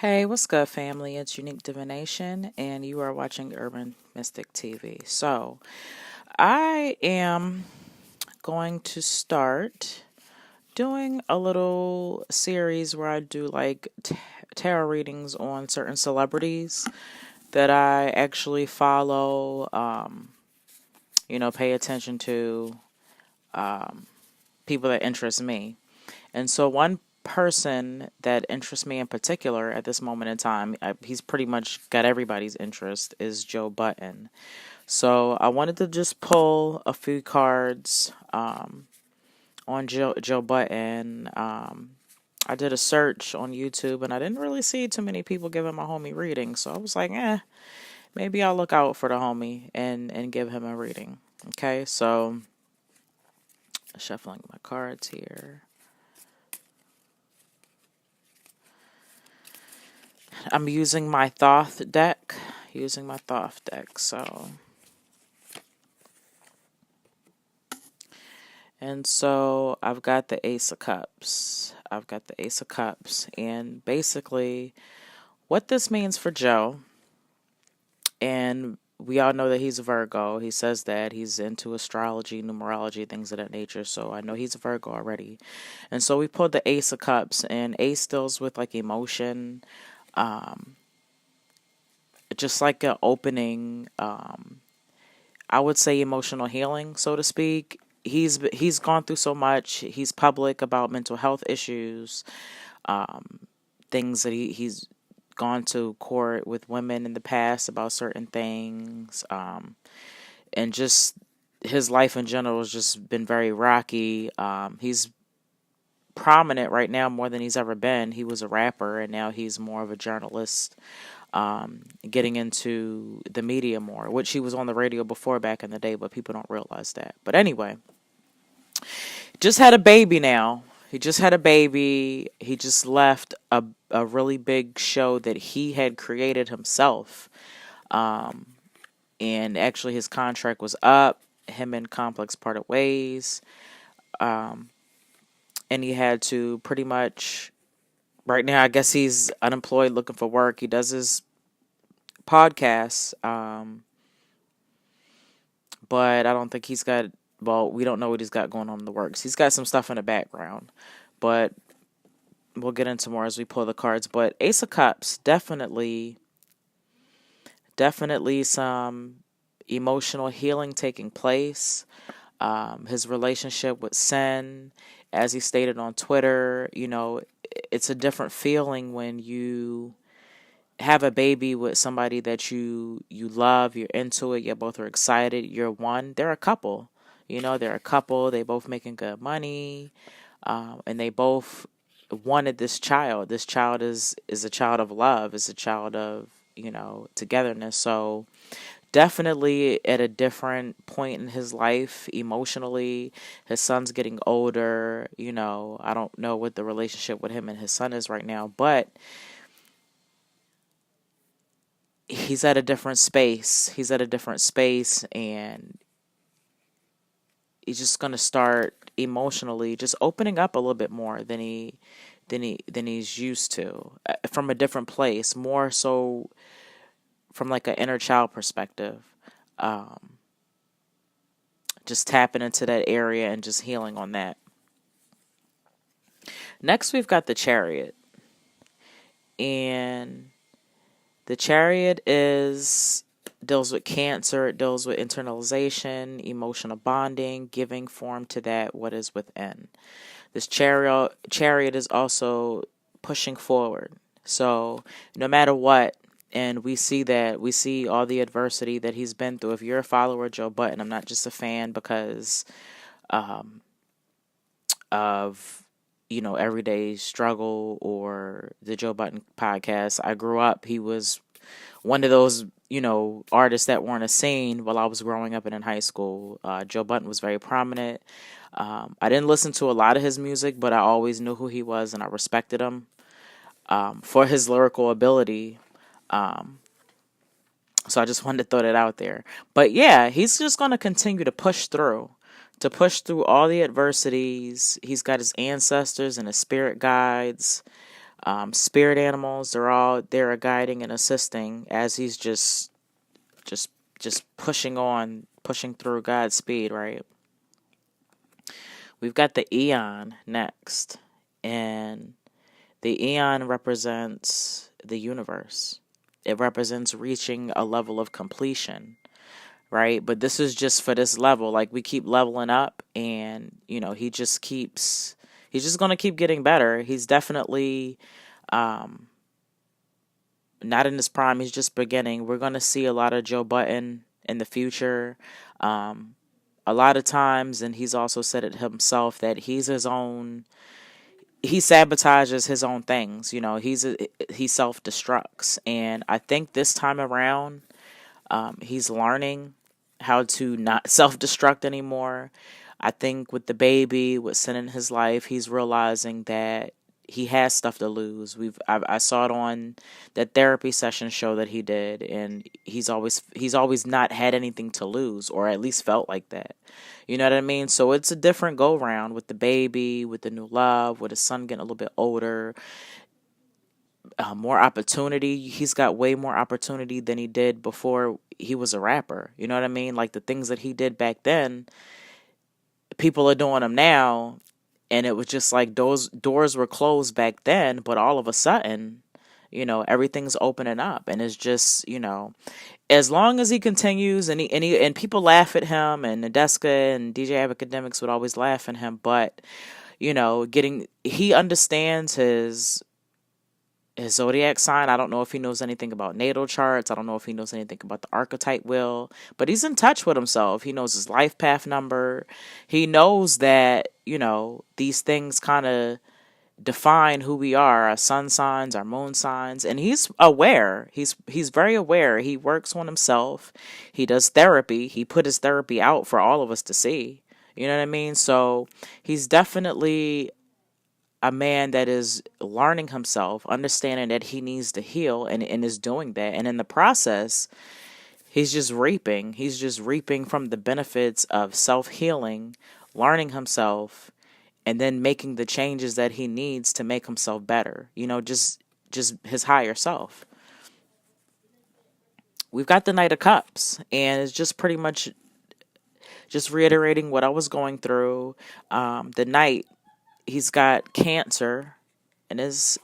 Hey, what's good, family? It's Unique Divination, and you are watching Urban Mystic TV. So, I am going to start doing a little series where I do like tarot readings on certain celebrities that I actually follow, pay attention to, people that interest me. And so, one person that interests me in particular at this moment in time, he's pretty much got everybody's interest, is Joe Budden. So I wanted to just pull a few cards on Joe Budden. I did a search on YouTube and I didn't really see too many people giving my homie readings. So I was like, maybe I'll look out for the homie and give him a reading. Okay, so shuffling my cards here. I'm using my Thoth deck. So. And so I've got the Ace of Cups. And basically, what this means for Joe, and we all know that he's a Virgo. He says that he's into astrology, numerology, things of that nature. So I know he's a Virgo already. And so we pulled the Ace of Cups, and Ace deals with like emotion, just like an opening, I would say emotional healing, so to speak. He's gone through so much. He's public about mental health issues, things that he's gone to court with women in the past about certain things, and just his life in general has just been very rocky. He's prominent right now more than he's ever been. He was a rapper and now he's more of a journalist, getting into the media more, which he was on the radio before back in the day, but people don't realize that. But anyway, just had a baby now. He just had a baby. He just left a really big show that he had created himself. And actually his contract was up. Him and Complex parted ways. And he had to pretty much, right now, I guess he's unemployed looking for work. He does his podcasts. But I don't think he's got, well, we don't know what he's got going on in the works. He's got some stuff in the background, but we'll get into more as we pull the cards. But Ace of Cups, definitely some emotional healing taking place. His relationship with Sen, as he stated on Twitter, it's a different feeling when you have a baby with somebody that you love, you're into it, you both are excited, you're one. They're a couple. They both making good money, and they both wanted this child. This child is a child of love, is a child of, togetherness. So definitely at a different point in his life emotionally. His son's getting older. I don't know what the relationship with him and his son is right now, but he's at a different space. And he's just going to start emotionally just opening up a little bit more than he's used to, from a different place, more so from like an inner child perspective. Just tapping into that area and just healing on that. Next, we've got the Chariot. And the Chariot deals with cancer. It deals with internalization, emotional bonding, giving form to that what is within. This chariot is also pushing forward. So no matter what, and we see all the adversity that he's been through. If you're a follower of Joe Budden, I'm not just a fan because of everyday struggle or the Joe Budden podcast. I grew up, he was one of those artists that weren't a scene while I was growing up and in high school. Joe Budden was very prominent. I didn't listen to a lot of his music, but I always knew who he was and I respected him for his lyrical ability. So I just wanted to throw that out there. But yeah, he's just going to continue to push through all the adversities. He's got his ancestors and his spirit guides. Spirit animals, they're all there guiding and assisting as he's just pushing through God's speed, right? We've got the eon next, and the eon represents the universe. It represents reaching a level of completion, right? But this is just for this level. Like, we keep leveling up, and he's just going to keep getting better. He's definitely not in his prime. He's just beginning. We're going to see a lot of Joe Budden in the future. A lot of times, and he's also said it himself, that he sabotages his own things. He self-destructs. And I think this time around, he's learning how to not self-destruct anymore. I think with the baby, with sin in his life, he's realizing that he has stuff to lose. I saw it on that therapy session show that he did, and he's always not had anything to lose, or at least felt like that. You know what I mean? So it's a different go round with the baby, with the new love, with his son getting a little bit older. More opportunity. He's got way more opportunity than he did before he was a rapper. You know what I mean? Like, the things that he did back then, people are doing them now. And it was just like those doors were closed back then, but all of a sudden, everything's opening up. And it's just, as long as he continues, and people laugh at him, and Nadeska and DJ Academics would always laugh at him, but he understands his zodiac sign. I don't know if he knows anything about natal charts. I don't know if he knows anything about the archetype wheel, but he's in touch with himself. He knows his life path number. He knows that, these things kind of define who we are, our sun signs, our moon signs, and he's aware. He's very aware. He works on himself. He does therapy. He put his therapy out for all of us to see. You know what I mean? So he's definitely a man that is learning himself, understanding that he needs to heal, and is doing that. And in the process, he's just reaping. He's just reaping from the benefits of self-healing, learning himself, and then making the changes that he needs to make himself better. Just his higher self. We've got the Knight of Cups, and it's just pretty much just reiterating what I was going through. The Knight, he's got Cancer, and this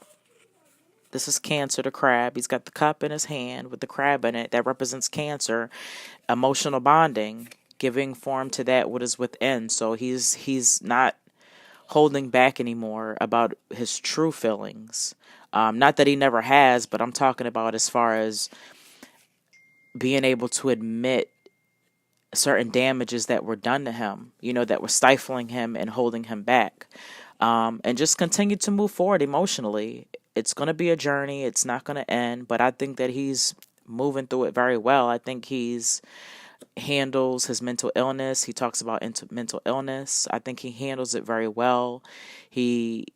is Cancer, the crab. He's got the cup in his hand with the crab in it. That represents Cancer, emotional bonding, giving form to that what is within. So he's not holding back anymore about his true feelings. Not that he never has, but I'm talking about as far as being able to admit certain damages that were done to him, that were stifling him and holding him back. And just continue to move forward emotionally. It's going to be a journey. It's not going to end, but I think that he's moving through it very well. I think he's handles his mental illness. He talks about mental illness. I think he handles it very well. He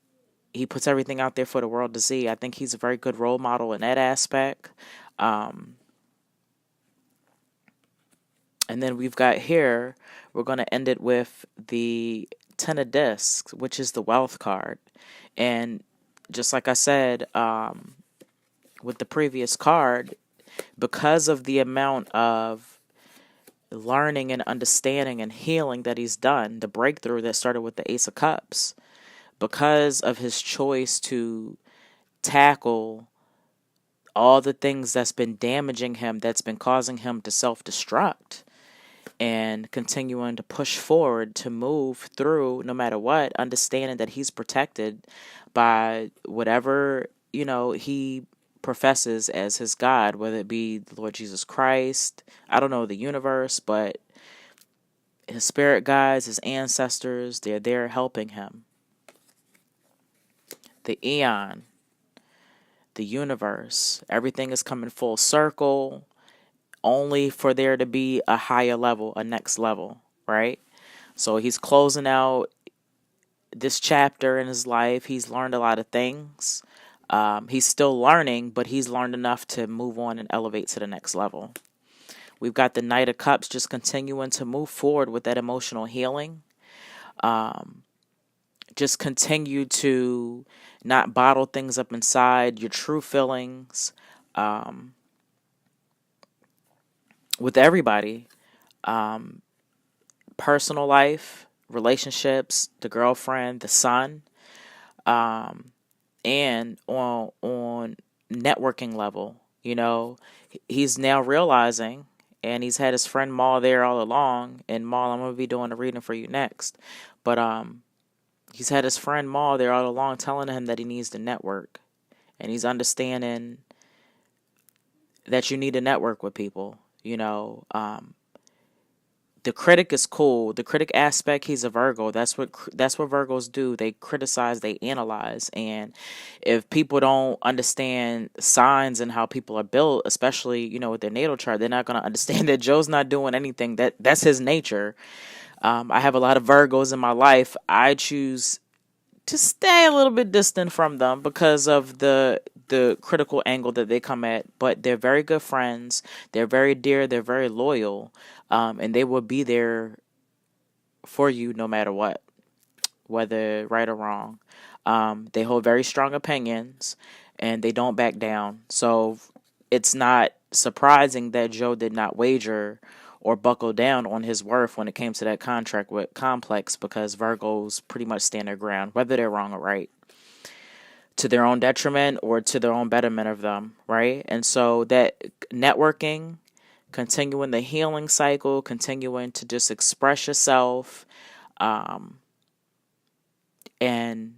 puts everything out there for the world to see. I think he's a very good role model in that aspect. And then we've got here, we're going to end it with the Ten of Discs, which is the wealth card. And just like I said, with the previous card, because of the amount of learning and understanding and healing that he's done, the breakthrough that started with the Ace of Cups, because of his choice to tackle all the things that's been damaging him, that's been causing him to self-destruct, and continuing to push forward, to move through no matter what, understanding that he's protected by whatever, he professes as his God, whether it be the Lord Jesus Christ, I don't know, the universe, but his spirit guides, his ancestors, they're there helping him. The eon, the universe, everything is coming full circle, only for there to be a higher level, a next level, right? So he's closing out this chapter in his life. He's learned a lot of things. He's still learning, but he's learned enough to move on and elevate to the next level. We've got the Knight of Cups just continuing to move forward with that emotional healing. just continue to not bottle things up inside, your true feelings, with everybody. Personal life, relationships, the girlfriend, the son, and on networking level. He's now realizing, and he's had his friend Maul there all along. And Maul, I'm gonna be doing a reading for you next, but he's had his friend Maul there all along, telling him that he needs to network, and he's understanding that you need to network with people. The critic is cool. The critic aspect, he's a Virgo. That's what Virgos do. They criticize, they analyze, and if people don't understand signs and how people are built, especially with their natal chart, they're not going to understand that Joe's not doing anything. That's his nature. I have a lot of Virgos in my life. I choose to stay a little bit distant from them because of the critical angle that they come at, but they're very good friends. They're very dear. They're very loyal, and they will be there for you no matter what, whether right or wrong. They hold very strong opinions, and they don't back down. So it's not surprising that Joe did not wager or buckle down on his worth when it came to that contract with Complex, because Virgos pretty much stand their ground, whether they're wrong or right, to their own detriment or to their own betterment of them, right? And so that networking, continuing the healing cycle, continuing to just express yourself, and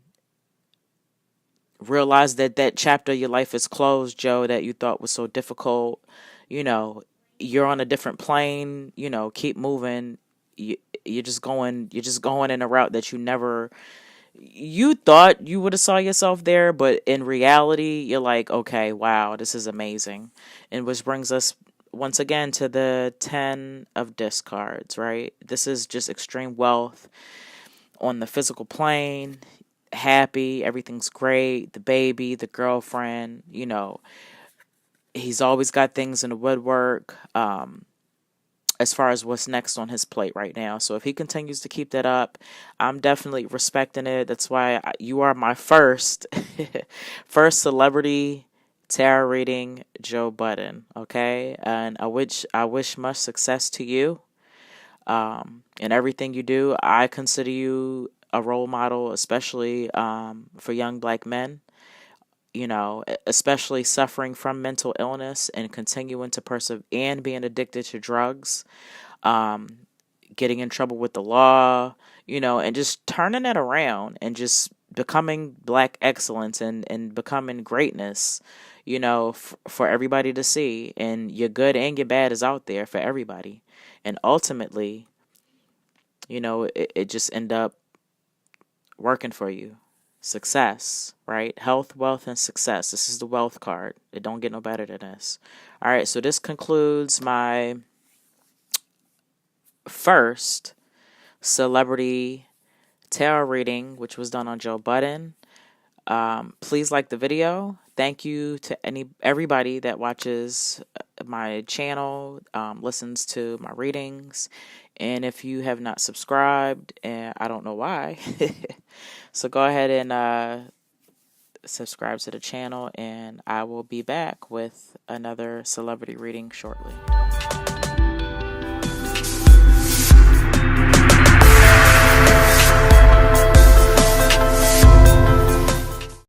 realize that chapter of your life is closed, Joe, that you thought was so difficult. You're on a different plane. Keep moving. You're just going in a route that you thought you would have saw yourself there, but in reality, you're like, okay, wow, this is amazing. And which brings us once again to the 10 of discards, right? This is just extreme wealth on the physical plane. Happy, everything's great. The baby, the girlfriend, he's always got things in the woodwork, as far as what's next on his plate right now. So if he continues to keep that up, I'm definitely respecting it. That's why you are my first celebrity tarot reading, Joe Budden. Okay, and I wish much success to you, in everything you do. I consider you a role model, especially for young Black men. Especially suffering from mental illness and continuing to persevere and being addicted to drugs, getting in trouble with the law, and just turning it around and just becoming Black excellence and becoming greatness, for everybody to see. And your good and your bad is out there for everybody. And ultimately, it just end up working for you. Success, right? Health, wealth, and success. This is the wealth card. It don't get no better than this. All right, so this concludes my first celebrity tarot reading, which was done on Joe Budden. Please like the video. Thank you to everybody that watches my channel, listens to my readings. And if you have not subscribed, and I don't know why, so go ahead and subscribe to the channel, and I will be back with another celebrity reading shortly.